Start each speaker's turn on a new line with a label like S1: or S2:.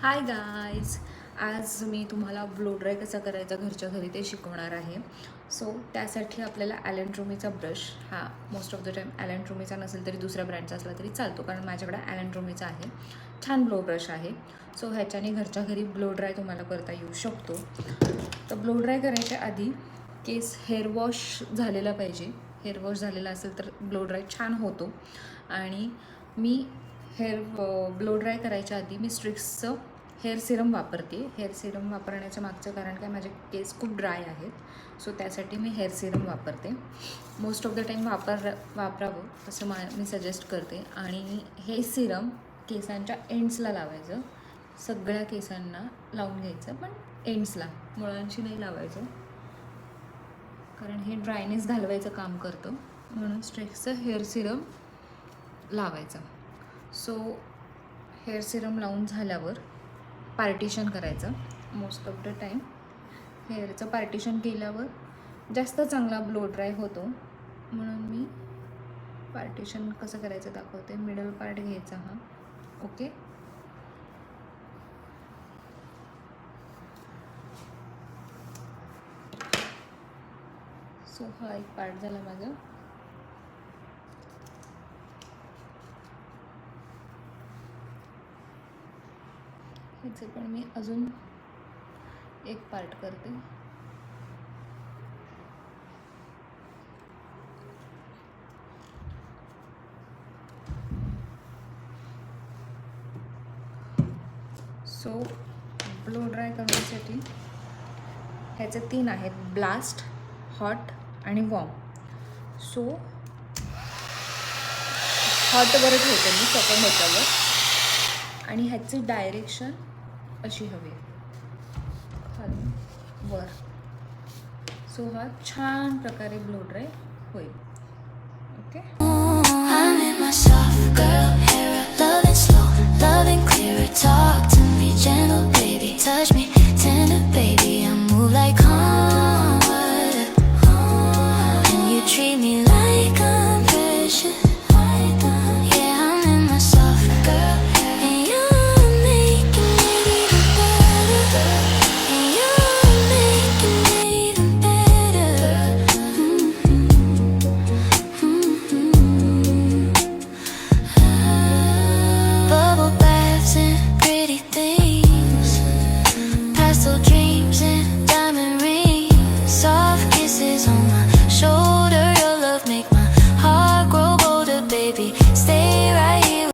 S1: Hi guys, आज मी तुम्हाला blow dry कसा करायचा घरच्या घरी ते शिकवणार आहे. सो त्यासाठी आपल्याला ॲलन ट्रूमीचा ब्रश, हा most of the time Alan ट्रूमीचा नसेल तरी दुसऱ्या ब्रँडचा असला तरी चालतो, कारण माझ्याकडे ॲलन ट्रूमीचा आहे. छान ब्लो ब्रश आहे. सो ह्याच्याने घरच्या घरी ब्लो ड्राय तुम्हाला करता येऊ शकतो. तर ब्लो ड्राय करायच्या आधी केस हेअर वॉश झालेला पाहिजे. हेअर वॉश झालेला असेल तर ब्लो ड्राय छान होतो. आणि मी ब्लो ड्राय करायच्या आधी मी स्ट्रिक्सचं हेअर सिरम वापरते. हेअर सिरम वापरण्याचं मागचं कारण काय, माझे केस खूप ड्राय आहेत. सो त्यासाठी मी हेअर सिरम वापरते. मोस्ट ऑफ द टाईम वापरावं असं मी सजेस्ट करते. आणि हे सिरम केसांच्या एंड्सला लावायचं. सगळ्या केसांना लावून घ्यायचं, पण एंड्सला, मुळांशी नाही लावायचं, कारण हे ड्रायनेस घालवायचं काम करतं. म्हणून स्ट्रिक्सचं हेअर सिरम लावायचं. सो हेअर सिरम लावून झाल्यावर पार्टिशन करायचं. मोस्ट ऑफ द टाईम हेअरचं पार्टिशन केल्यावर जास्त चांगला ब्लो ड्राय होतो. म्हणून मी पार्टिशन कसं करायचं दाखवते. मिडल पार्ट घ्यायचा हा. ओके, सो हा एक पार्ट झाला माझा. ह्याचे पण मी अजून एक पार्ट करते. सो ब्लो ड्राय करण्यासाठी ह्याचे 3 आहेत, ब्लास्ट, हॉट आणि वॉर्म. सो हॉटवर ठेवते मी सेकंड ह्याच्यावर. आणि ह्याची डायरेक्शन अशी हवी, खाली वर. सो हा छान प्रकारे ब्लो ड्राय होईल. ओके.